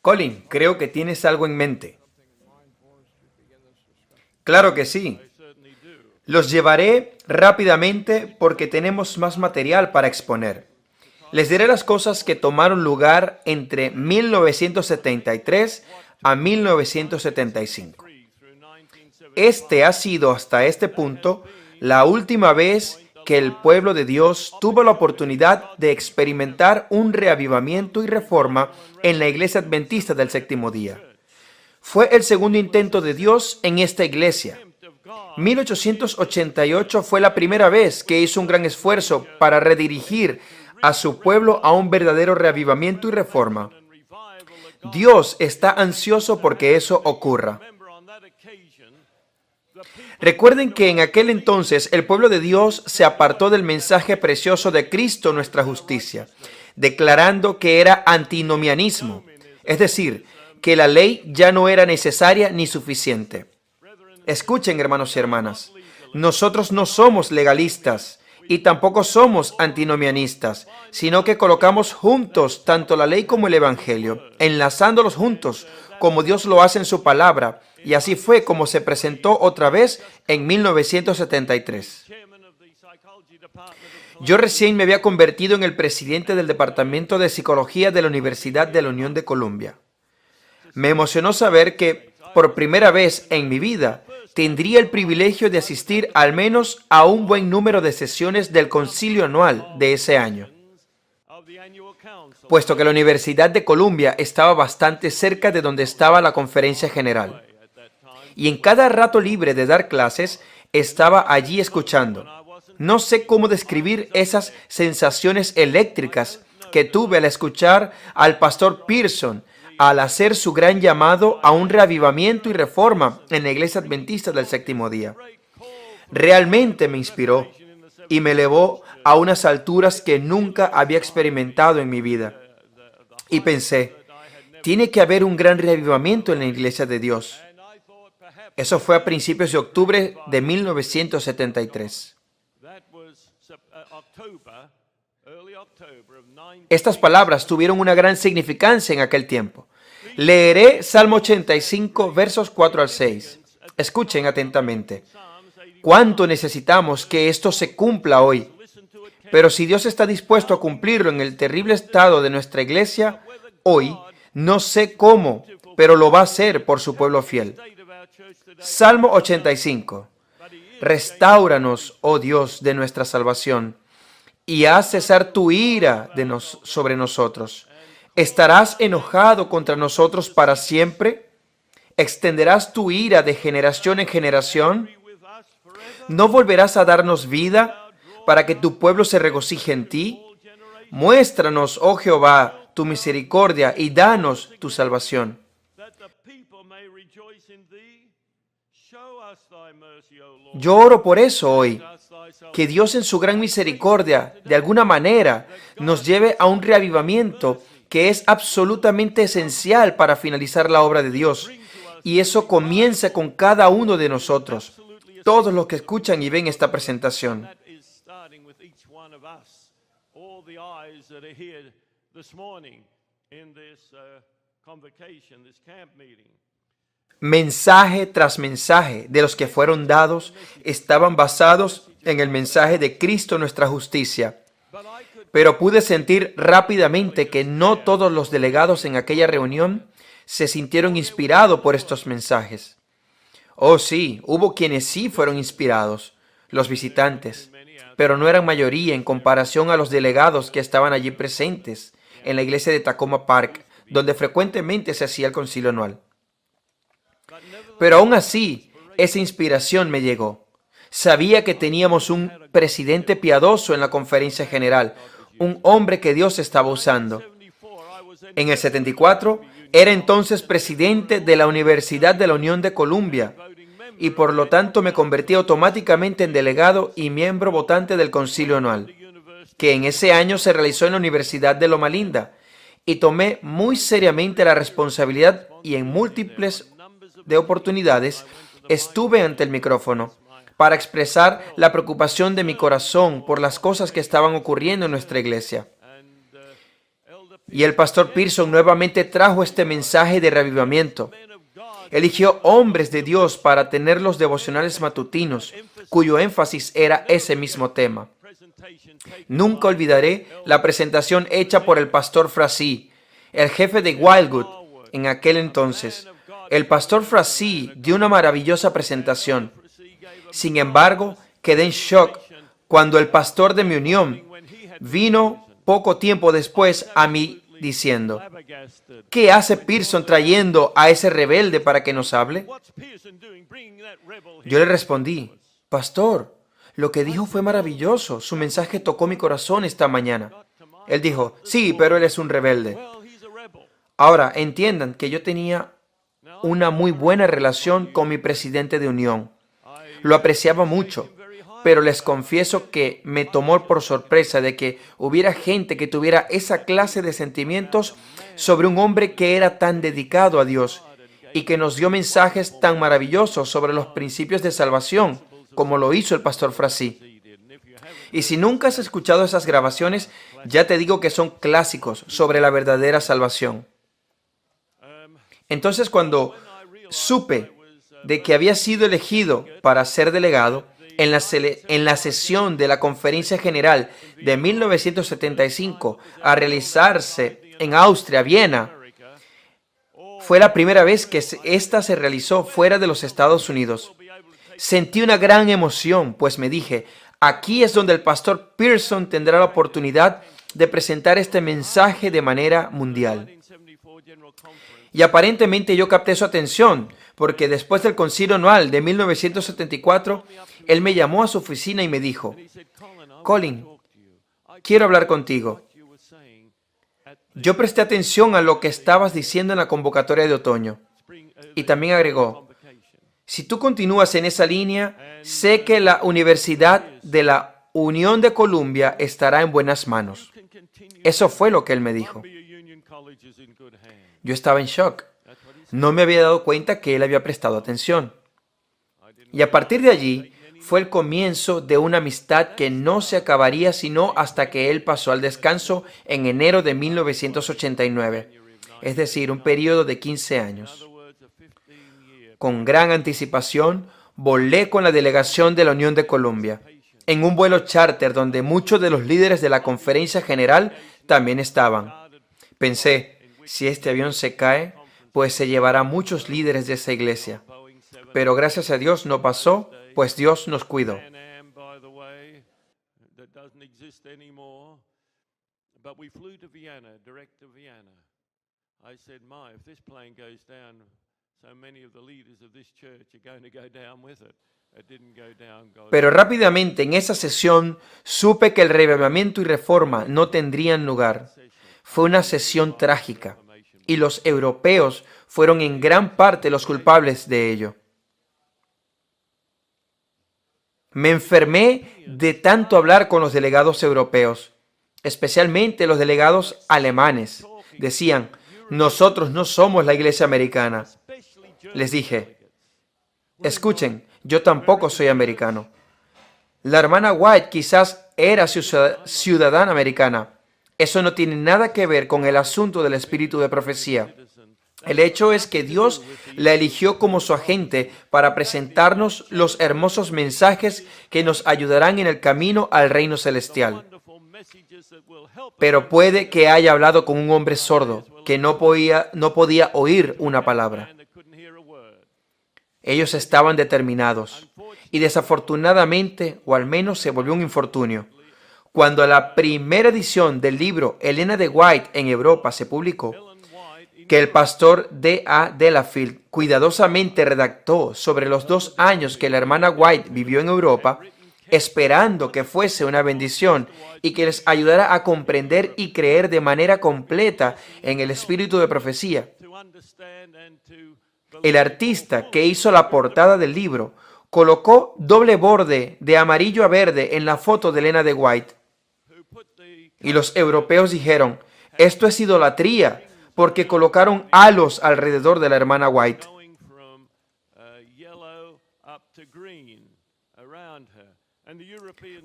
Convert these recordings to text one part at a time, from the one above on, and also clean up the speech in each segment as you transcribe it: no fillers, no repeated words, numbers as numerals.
Colin, creo que tienes algo en mente. Claro que sí. Los llevaré rápidamente porque tenemos más material para exponer. Les diré las cosas que tomaron lugar entre 1973 a 1975. Este ha sido hasta este punto la última vez que el pueblo de Dios tuvo la oportunidad de experimentar un reavivamiento y reforma en la iglesia adventista del séptimo día. Fue el segundo intento de Dios en esta iglesia. 1888 fue la primera vez que hizo un gran esfuerzo para redirigir a su pueblo a un verdadero reavivamiento y reforma. Dios está ansioso porque eso ocurra. Recuerden que en aquel entonces el pueblo de Dios se apartó del mensaje precioso de Cristo nuestra justicia, declarando que era antinomianismo, es decir, que la ley ya no era necesaria ni suficiente. Escuchen, hermanos y hermanas, nosotros no somos legalistas y tampoco somos antinomianistas, sino que colocamos juntos tanto la ley como el evangelio, enlazándolos juntos, como Dios lo hace en su palabra, y así fue como se presentó otra vez en 1973. Yo recién me había convertido en el presidente del Departamento de Psicología de la Universidad de la Unión de Columbia. Me emocionó saber que, por primera vez en mi vida, tendría el privilegio de asistir al menos a un buen número de sesiones del concilio anual de ese año, puesto que la Universidad de Columbia estaba bastante cerca de donde estaba la conferencia general. Y en cada rato libre de dar clases, estaba allí escuchando. No sé cómo describir esas sensaciones eléctricas que tuve al escuchar al pastor Pearson al hacer su gran llamado a un reavivamiento y reforma en la iglesia adventista del séptimo día. Realmente me inspiró y me elevó a unas alturas que nunca había experimentado en mi vida. Y pensé, tiene que haber un gran reavivamiento en la iglesia de Dios. Eso fue a principios de octubre de 1973. Estas palabras tuvieron una gran significancia en aquel tiempo. Leeré Salmo 85, versos 4 al 6. Escuchen atentamente. ¿Cuánto necesitamos que esto se cumpla hoy? Pero si Dios está dispuesto a cumplirlo en el terrible estado de nuestra iglesia, hoy, no sé cómo, pero lo va a hacer por su pueblo fiel. Salmo 85. Restáuranos, oh Dios, de nuestra salvación, y haz cesar tu ira sobre nosotros. ¿Estarás enojado contra nosotros para siempre? ¿Extenderás tu ira de generación en generación? ¿No volverás a darnos vida para que tu pueblo se regocije en ti? Muéstranos, oh Jehová, tu misericordia y danos tu salvación. Yo oro por eso hoy, que Dios en su gran misericordia, de alguna manera, nos lleve a un reavivamiento que es absolutamente esencial para finalizar la obra de Dios. Y eso comienza con cada uno de nosotros, todos los que escuchan y ven esta presentación. Mensaje tras mensaje de los que fueron dados estaban basados en el mensaje de Cristo nuestra justicia. Pero pude sentir rápidamente que no todos los delegados en aquella reunión se sintieron inspirados por estos mensajes. Oh sí, hubo quienes sí fueron inspirados, los visitantes, pero no eran mayoría en comparación a los delegados que estaban allí presentes en la iglesia de Takoma Park, donde frecuentemente se hacía el concilio anual. Pero aún así, esa inspiración me llegó. Sabía que teníamos un presidente piadoso en la conferencia general, un hombre que Dios estaba usando. En el 74, era entonces presidente de la Universidad de la Unión de Columbia y por lo tanto me convertí automáticamente en delegado y miembro votante del concilio anual, que en ese año se realizó en la Universidad de Loma Linda, y tomé muy seriamente la responsabilidad y en múltiples de oportunidades estuve ante el micrófono para expresar la preocupación de mi corazón por las cosas que estaban ocurriendo en nuestra iglesia. Y el pastor Pearson nuevamente trajo este mensaje de reavivamiento. Eligió hombres de Dios para tener los devocionales matutinos, cuyo énfasis era ese mismo tema. Nunca olvidaré la presentación hecha por el pastor Frazee, el jefe de Wildwood en aquel entonces. El pastor Frazee dio una maravillosa presentación. Sin embargo, quedé en shock cuando el pastor de mi unión vino poco tiempo después a mí diciendo: ¿qué hace Pearson trayendo a ese rebelde para que nos hable? Yo le respondí: pastor, lo que dijo fue maravilloso. Su mensaje tocó mi corazón esta mañana. Él dijo: sí, pero él es un rebelde. Ahora, entiendan que yo tenía una muy buena relación con mi presidente de unión. Lo apreciaba mucho, pero les confieso que me tomó por sorpresa de que hubiera gente que tuviera esa clase de sentimientos sobre un hombre que era tan dedicado a Dios y que nos dio mensajes tan maravillosos sobre los principios de salvación, como lo hizo el pastor Frazee. Y si nunca has escuchado esas grabaciones, ya te digo que son clásicos sobre la verdadera salvación. Entonces, cuando supe de que había sido elegido para ser delegado, en la sesión de la Conferencia General de 1975 a realizarse en Austria, Viena, fue la primera vez que esta se realizó fuera de los Estados Unidos. Sentí una gran emoción, pues me dije: aquí es donde el pastor Pearson tendrá la oportunidad de presentar este mensaje de manera mundial. Y aparentemente yo capté su atención, porque después del concilio anual de 1974, él me llamó a su oficina y me dijo: Colin, quiero hablar contigo. Yo presté atención a lo que estabas diciendo en la convocatoria de otoño. Y también agregó: si tú continúas en esa línea, sé que la Universidad de la Unión de Columbia estará en buenas manos. Eso fue lo que él me dijo. Yo estaba en shock. No me había dado cuenta que él había prestado atención. Y a partir de allí fue el comienzo de una amistad que no se acabaría sino hasta que él pasó al descanso en enero de 1989, es decir, un periodo de 15 años. Con gran anticipación, volé con la delegación de la Unión de Columbia, en un vuelo charter donde muchos de los líderes de la Conferencia General también estaban. Pensé: si este avión se cae, pues se llevará muchos líderes de esa iglesia. Pero gracias a Dios no pasó, pues Dios nos cuidó. Pero rápidamente en esa sesión supe que el reavivamiento y reforma no tendrían lugar. Fue una sesión trágica, y los europeos fueron en gran parte los culpables de ello. Me enfermé de tanto hablar con los delegados europeos, especialmente los delegados alemanes. Decían: nosotros no somos la iglesia americana. Les dije: escuchen, yo tampoco soy americano. La hermana White quizás era ciudadana americana. Eso no tiene nada que ver con el asunto del espíritu de profecía. El hecho es que Dios la eligió como su agente para presentarnos los hermosos mensajes que nos ayudarán en el camino al reino celestial. Pero puede que haya hablado con un hombre sordo que no podía oír una palabra. Ellos estaban determinados y desafortunadamente, o al menos se volvió un infortunio, cuando la primera edición del libro Elena de White en Europa se publicó, que el pastor D.A. Delafield cuidadosamente redactó sobre los 2 años que la hermana White vivió en Europa, esperando que fuese una bendición y que les ayudara a comprender y creer de manera completa en el espíritu de profecía. El artista que hizo la portada del libro colocó doble borde de amarillo a verde en la foto de Elena de White. Y los europeos dijeron: esto es idolatría, porque colocaron halos alrededor de la hermana White.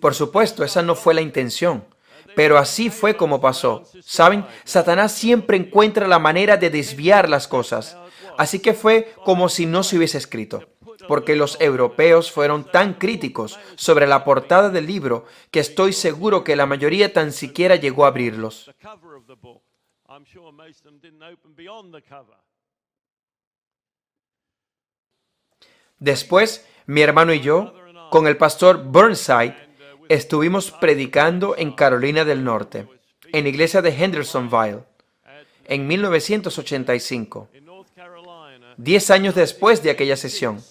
Por supuesto, esa no fue la intención, Pero así fue como pasó. ¿Saben? Satanás siempre encuentra la manera de desviar las cosas. Así que fue como si no se hubiese escrito, porque los europeos fueron tan críticos sobre la portada del libro que estoy seguro que la mayoría tan siquiera llegó a abrirlos. Después, mi hermano y yo, con el pastor Burnside, estuvimos predicando en Carolina del Norte, en la iglesia de Hendersonville, en 1985, 10 años después de aquella sesión.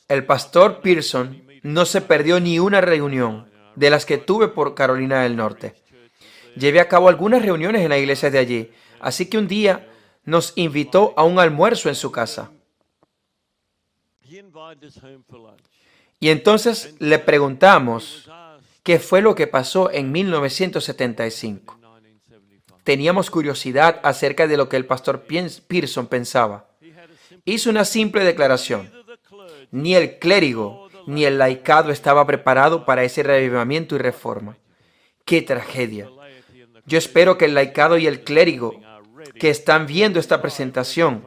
El pastor Pearson no se perdió ni una reunión de las que tuve por Carolina del Norte. Llevé a cabo algunas reuniones en la iglesia de allí, así que un día nos invitó a un almuerzo en su casa. Y entonces le preguntamos qué fue lo que pasó en 1975. Teníamos curiosidad acerca de lo que el pastor Pearson pensaba. Hizo una simple declaración. Ni el clérigo ni el laicado estaba preparado para ese reavivamiento y reforma. ¡Qué tragedia! Yo espero que el laicado y el clérigo que están viendo esta presentación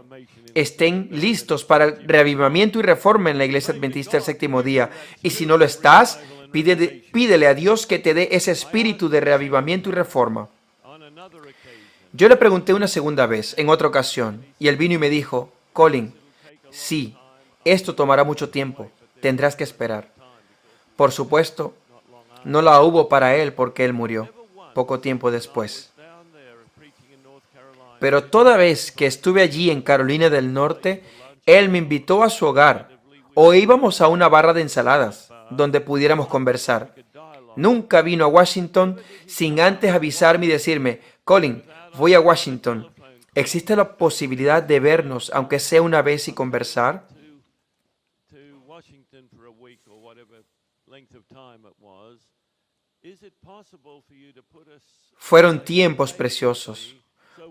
estén listos para el reavivamiento y reforma en la Iglesia Adventista del Séptimo Día. Y si no lo estás, pídele a Dios que te dé ese espíritu de reavivamiento y reforma. Yo le pregunté una segunda vez, en otra ocasión, y él vino y me dijo, Colin, sí, esto tomará mucho tiempo, tendrás que esperar. Por supuesto, no la hubo para él porque él murió poco tiempo después. Pero toda vez que estuve allí en Carolina del Norte, él me invitó a su hogar o íbamos a una barra de ensaladas donde pudiéramos conversar. Nunca vino a Washington sin antes avisarme y decirme, Colin, voy a Washington. ¿Existe la posibilidad de vernos, aunque sea una vez, y conversar? Fueron tiempos preciosos.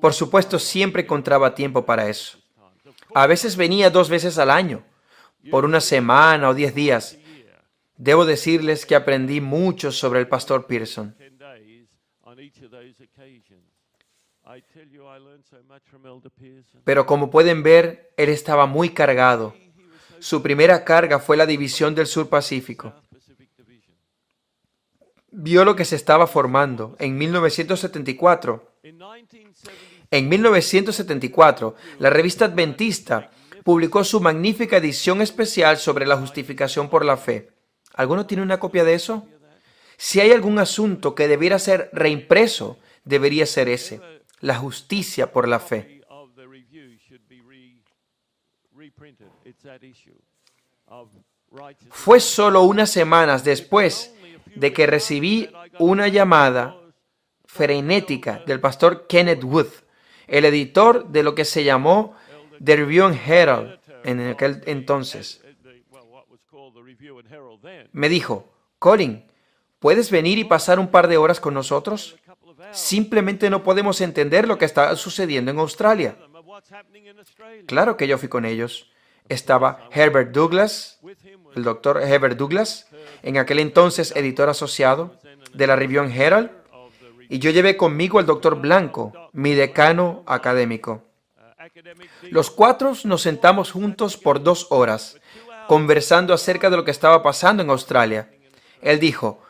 Por supuesto, siempre encontraba tiempo para eso. A veces venía 2 veces al año, por una semana o 10 días. Debo decirles que aprendí mucho sobre el pastor Pearson. Pero como pueden ver, él estaba muy cargado. Su primera carga fue la división del Sur Pacífico. Vio lo que se estaba formando en 1974. En 1974, la revista Adventista publicó su magnífica edición especial sobre la justificación por la fe. ¿Alguno tiene una copia de eso? Si hay algún asunto que debiera ser reimpreso, debería ser ese, la justicia por la fe. Fue solo unas semanas después de que recibí una llamada frenética del pastor Kenneth Wood, el editor de lo que se llamó The Review and Herald en aquel entonces. Me dijo, Colin, ¿puedes venir y pasar un par de horas con nosotros? Simplemente no podemos entender lo que está sucediendo en Australia. Claro que yo fui con ellos. Estaba Herbert Douglas, el doctor Herbert Douglas, en aquel entonces editor asociado de la Review and Herald, y yo llevé conmigo al doctor Blanco, mi decano académico. Los 4 nos sentamos juntos por 2 horas, conversando acerca de lo que estaba pasando en Australia. Él dijo,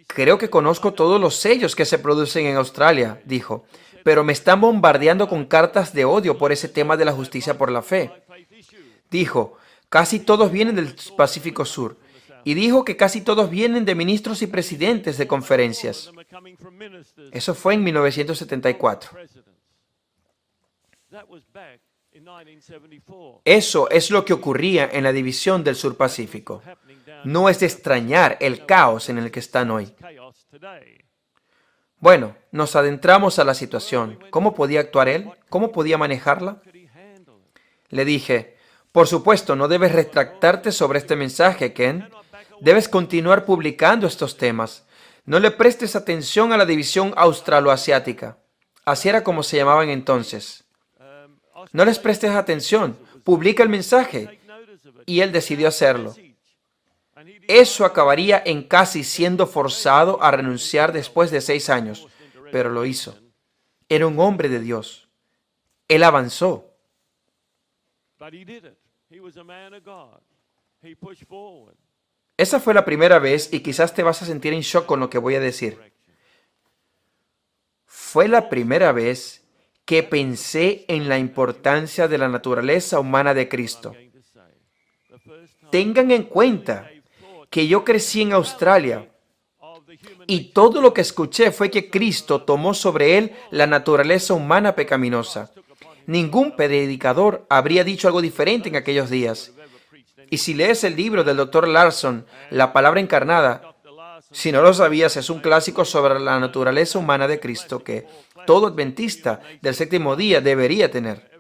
creo que conozco todos los sellos que se producen en Australia, dijo, pero me están bombardeando con cartas de odio por ese tema de la justicia por la fe. Dijo, casi todos vienen del Pacífico Sur. Y dijo que casi todos vienen de ministros y presidentes de conferencias. Eso fue en 1974. Eso es lo que ocurría en la división del Sur Pacífico. No es de extrañar el caos en el que están hoy. Bueno, nos adentramos a la situación. ¿Cómo podía actuar él? ¿Cómo podía manejarla? Le dije, por supuesto, no debes retractarte sobre este mensaje, Ken. Debes continuar publicando estos temas. No le prestes atención a la división australoasiática. Así era como se llamaban entonces. No les prestes atención. Publica el mensaje. Y él decidió hacerlo. Eso acabaría en casi siendo forzado a renunciar después de 6 años, pero lo hizo. Era un hombre de Dios. Él avanzó. Esa fue la primera vez y quizás te vas a sentir en shock con lo que voy a decir. Fue la primera vez que pensé en la importancia de la naturaleza humana de Cristo. Tengan en cuenta que yo crecí en Australia y todo lo que escuché fue que Cristo tomó sobre él la naturaleza humana pecaminosa. Ningún predicador habría dicho algo diferente en aquellos días. Y si lees el libro del Dr. Larson, La Palabra Encarnada, si no lo sabías, es un clásico sobre la naturaleza humana de Cristo que todo adventista del séptimo día debería tener.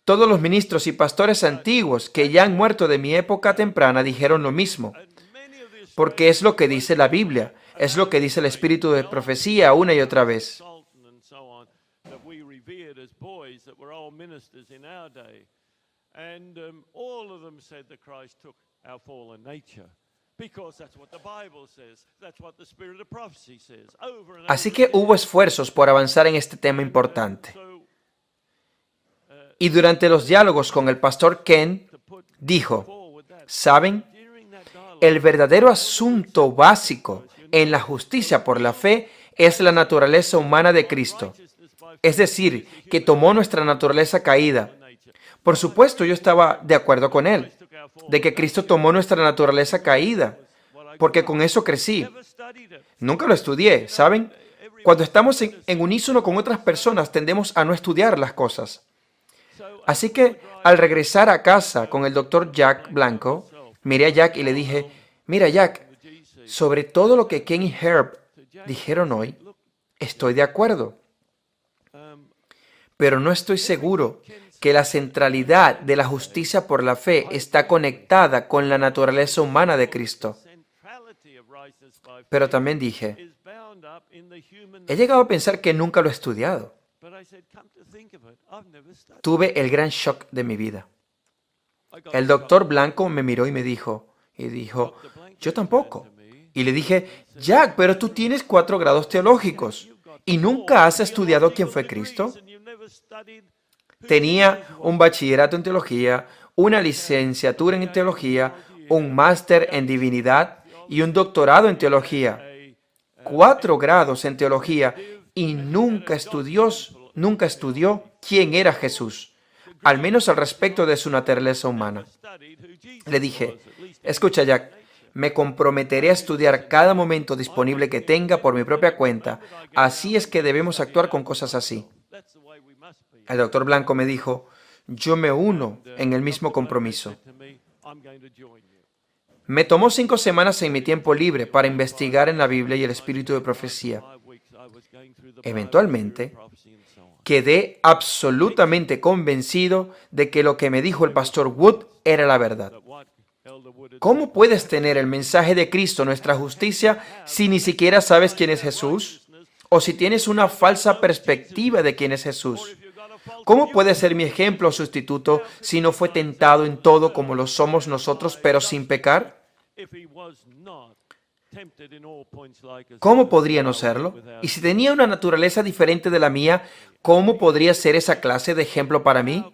Todos los ministros y pastores antiguos que ya han muerto de mi época temprana dijeron lo mismo, porque es lo que dice la Biblia, es lo que dice el espíritu de profecía una y otra vez. Así que hubo esfuerzos por avanzar en este tema importante. Y durante los diálogos con el pastor Ken, dijo, ¿saben? El verdadero asunto básico en la justicia por la fe es la naturaleza humana de Cristo. Es decir, que tomó nuestra naturaleza caída. Por supuesto, yo estaba de acuerdo con él, de que Cristo tomó nuestra naturaleza caída, porque con eso crecí. Nunca lo estudié, ¿saben? Cuando estamos en unísono con otras personas, tendemos a no estudiar las cosas. Así que, al regresar a casa con el doctor Jack Blanco, miré a Jack y le dije, mira Jack, sobre todo lo que Ken y Herb dijeron hoy, estoy de acuerdo. Pero no estoy seguro que la centralidad de la justicia por la fe está conectada con la naturaleza humana de Cristo. Pero también dije, he llegado a pensar que nunca lo he estudiado. Tuve el gran shock de mi vida. El doctor Blanco me miró y me dijo, yo tampoco. Y le dije, Jack, pero tú tienes 4 grados teológicos y nunca has estudiado quién fue Cristo. Tenía un bachillerato en teología, una licenciatura en teología, un máster en divinidad y un doctorado en teología. 4 grados en teología y nunca estudió quién era Jesús, al menos al respecto de su naturaleza humana. Le dije, escucha Jack, me comprometeré a estudiar cada momento disponible que tenga por mi propia cuenta, así es que debemos actuar con cosas así. El doctor Blanco me dijo, yo me uno en el mismo compromiso. Me tomó 5 semanas en mi tiempo libre para investigar en la Biblia y el espíritu de profecía. Eventualmente, quedé absolutamente convencido de que lo que me dijo el pastor Wood era la verdad. ¿Cómo puedes tener el mensaje de Cristo, nuestra justicia, si ni siquiera sabes quién es Jesús? O si tienes una falsa perspectiva de quién es Jesús. ¿Cómo puede ser mi ejemplo sustituto si no fue tentado en todo como lo somos nosotros, pero sin pecar? ¿Cómo podría no serlo? Y si tenía una naturaleza diferente de la mía, ¿cómo podría ser esa clase de ejemplo para mí?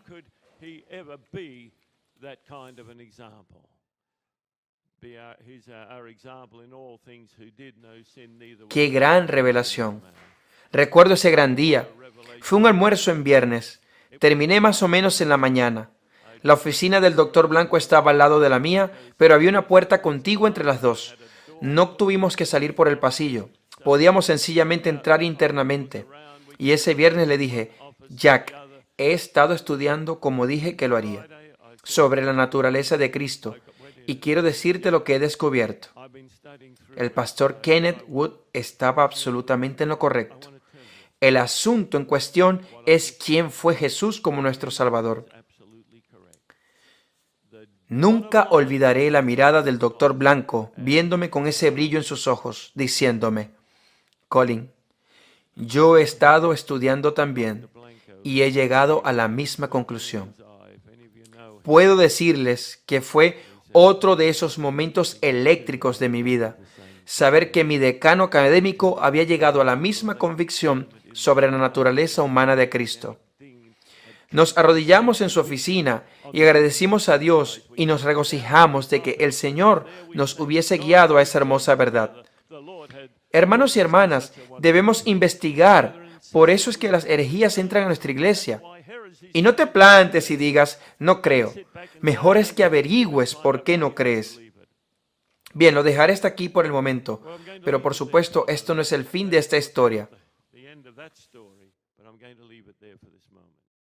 ¡Qué gran revelación! Recuerdo ese gran día. Fue un almuerzo en viernes. Terminé más o menos en la mañana. La oficina del doctor Blanco estaba al lado de la mía, pero había una puerta contigua entre las dos. No tuvimos que salir por el pasillo. Podíamos sencillamente entrar internamente. Y ese viernes le dije, Jack, he estado estudiando como dije que lo haría, sobre la naturaleza de Cristo, y quiero decirte lo que he descubierto. El pastor Kenneth Wood estaba absolutamente en lo correcto. El asunto en cuestión es quién fue Jesús como nuestro Salvador. Nunca olvidaré la mirada del doctor Blanco viéndome con ese brillo en sus ojos, diciéndome, Colin, yo he estado estudiando también y he llegado a la misma conclusión. Puedo decirles que fue otro de esos momentos eléctricos de mi vida, saber que mi decano académico había llegado a la misma convicción sobre la naturaleza humana de Cristo. Nos arrodillamos en su oficina y agradecimos a Dios y nos regocijamos de que el Señor nos hubiese guiado a esa hermosa verdad. Hermanos y hermanas, debemos investigar. Por eso es que las herejías entran a nuestra iglesia. Y no te plantes y digas, no creo. Mejor es que averigües por qué no crees. Bien, lo dejaré hasta aquí por el momento, pero por supuesto esto no es el fin de esta historia.